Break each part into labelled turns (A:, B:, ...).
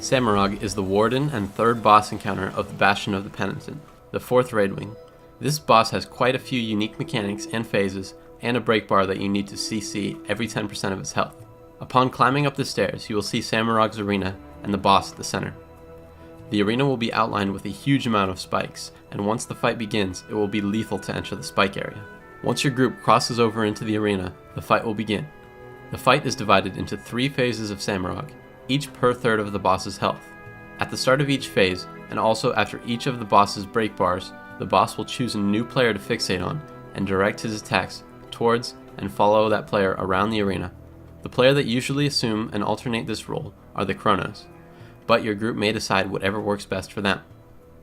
A: Samarog is the warden and third boss encounter of the Bastion of the Penitent, the fourth raid wing. This boss has quite a few unique mechanics and phases, and a break bar that you need to CC every 10% of his health. Upon climbing up the stairs, you will see Samarog's arena and the boss at the center. The arena will be outlined with a huge amount of spikes, and once the fight begins, it will be lethal to enter the spike area. Once your group crosses over into the arena, the fight will begin. The fight is divided into 3 phases of Samarog, each per third of the boss's health. At the start of each phase, and also after each of the boss's break bars, the boss will choose a new player to fixate on and direct his attacks towards and follow that player around the arena. The player that usually assume and alternate this role are the Chronos, but your group may decide whatever works best for them.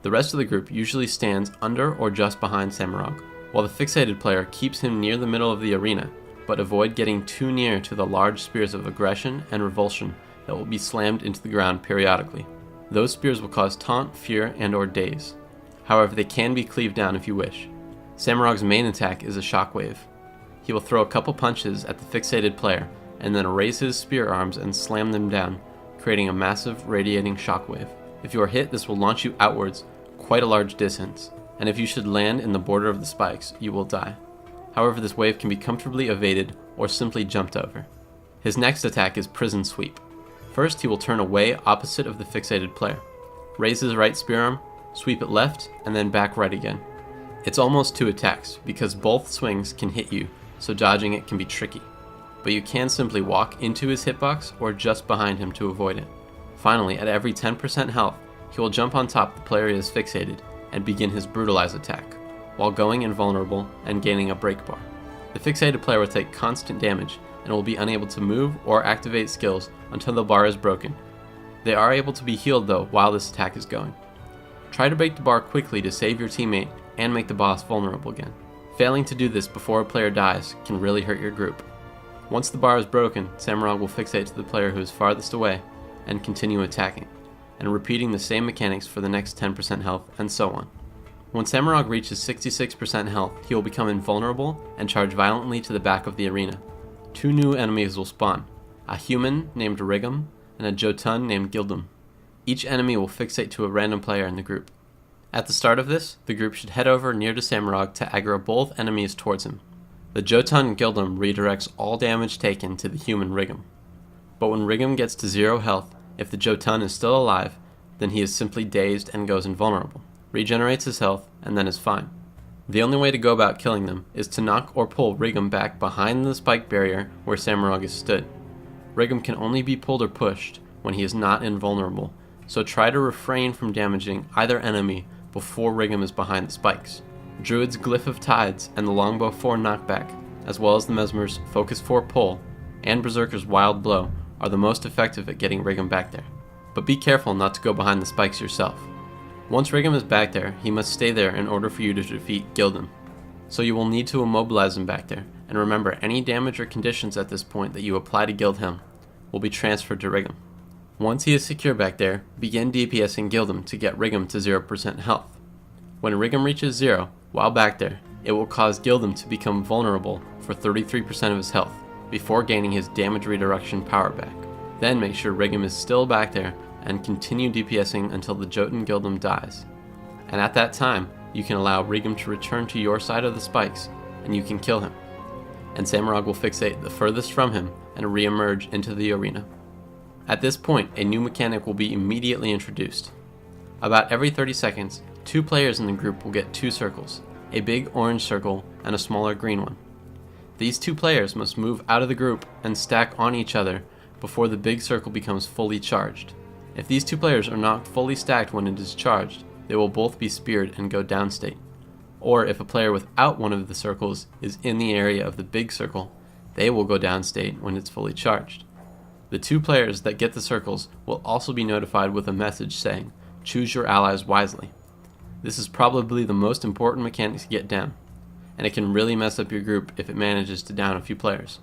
A: The rest of the group usually stands under or just behind Samarog, while the fixated player keeps him near the middle of the arena, but avoid getting too near to the large spears of aggression and revulsion that will be slammed into the ground periodically. Those spears will cause taunt, fear, and or daze. However, they can be cleaved down if you wish. Samarog's main attack is a shockwave. He will throw a couple punches at the fixated player, and then raise his spear arms and slam them down, creating a massive radiating shockwave. If you are hit, this will launch you outwards quite a large distance, and if you should land in the border of the spikes, you will die. However, this wave can be comfortably evaded or simply jumped over. His next attack is Prison Sweep. First, he will turn away opposite of the fixated player, raise his right spear arm, sweep it left, and then back right again. It's almost 2 attacks, because both swings can hit you, so dodging it can be tricky. But you can simply walk into his hitbox or just behind him to avoid it. Finally, at every 10% health, he will jump on top the player he is fixated and begin his Brutalize attack, while going invulnerable and gaining a break bar. The fixated player will take constant damage and will be unable to move or activate skills until the bar is broken. They are able to be healed though while this attack is going. Try to break the bar quickly to save your teammate and make the boss vulnerable again. Failing to do this before a player dies can really hurt your group. Once the bar is broken, Samarog will fixate to the player who is farthest away and continue attacking, and repeating the same mechanics for the next 10% health, and so on. When Samarog reaches 66% health, he will become invulnerable and charge violently to the back of the arena. 2 new enemies will spawn, a human named Rigum and a Jotun named Gildum. Each enemy will fixate to a random player in the group. At the start of this, the group should head over near to Samarog to aggro both enemies towards him. The Jotun Gildum redirects all damage taken to the human Rigum. But when Rigum gets to 0 health, if the Jotun is still alive, then he is simply dazed and goes invulnerable, regenerates his health, and then is fine. The only way to go about killing them is to knock or pull Rigum back behind the spike barrier where Samarog is stood. Rigum can only be pulled or pushed when he is not invulnerable, so try to refrain from damaging either enemy before Rigum is behind the spikes. Druid's Glyph of Tides and the Longbow 4 knockback, as well as the Mesmer's Focus 4 pull, and Berserker's Wild Blow are the most effective at getting Rigum back there. But be careful not to go behind the spikes yourself. Once Rigum is back there, he must stay there in order for you to defeat Gildum. So you will need to immobilize him back there, and remember any damage or conditions at this point that you apply to gild him will be transferred to Rigum. Once he is secure back there, begin DPSing Gildum to get Rigum to 0% health. When Rigum reaches 0, while back there, it will cause Gildum to become vulnerable for 33% of his health, before gaining his damage redirection power back. Then make sure Rigum is still back there and continue DPSing until the Jotun Gildum dies. And at that time, you can allow Rigum to return to your side of the spikes, and you can kill him. And Samarog will fixate the furthest from him and re-emerge into the arena. At this point, a new mechanic will be immediately introduced. About every 30 seconds, 2 players in the group will get 2 circles, a big orange circle and a smaller green one. These 2 players must move out of the group and stack on each other before the big circle becomes fully charged. If these 2 players are not fully stacked when it is charged, they will both be speared and go downstate. Or if a player without one of the circles is in the area of the big circle, they will go downstate when it's fully charged. The 2 players that get the circles will also be notified with a message saying, "Choose your allies wisely." This is probably the most important mechanic to get down, and it can really mess up your group if it manages to down a few players.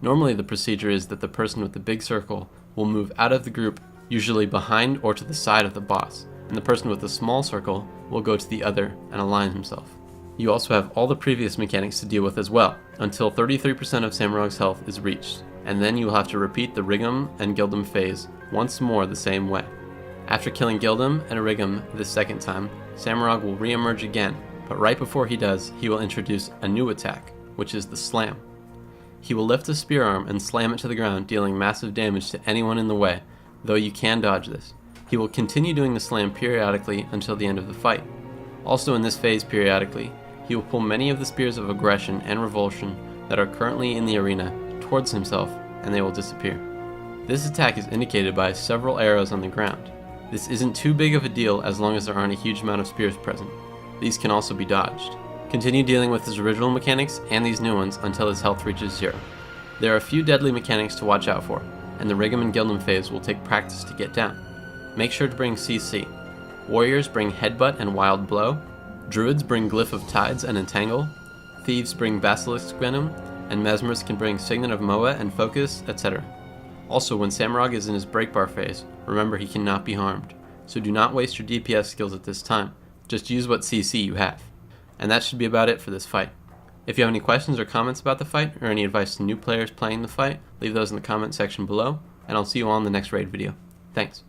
A: Normally the procedure is that the person with the big circle will move out of the group, usually behind or to the side of the boss, and the person with the small circle will go to the other and align himself. You also have all the previous mechanics to deal with as well, until 33% of Samarog's health is reached, and then you will have to repeat the Rigum and Gildum phase once more the same way. After killing Gildem and Arigam this second time, Samarog will re-emerge again, but right before he does, he will introduce a new attack, which is the Slam. He will lift a spear arm and slam it to the ground, dealing massive damage to anyone in the way, though you can dodge this. He will continue doing the slam periodically until the end of the fight. Also in this phase periodically, he will pull many of the spears of aggression and revulsion that are currently in the arena towards himself, and they will disappear. This attack is indicated by several arrows on the ground. This isn't too big of a deal as long as there aren't a huge amount of spears present. These can also be dodged. Continue dealing with his original mechanics and these new ones until his health reaches 0. There are a few deadly mechanics to watch out for, and the Rigam and Gildem phase will take practice to get down. Make sure to bring CC. Warriors bring Headbutt and Wild Blow. Druids bring Glyph of Tides and Entangle. Thieves bring Basilisk Venom, and Mesmerists can bring Signet of Moa and Focus, etc. Also, when Samarog is in his breakbar phase, remember he cannot be harmed, so do not waste your DPS skills at this time. Just use what CC you have. And that should be about it for this fight. If you have any questions or comments about the fight, or any advice to new players playing the fight, leave those in the comment section below, and I'll see you all in the next raid video. Thanks.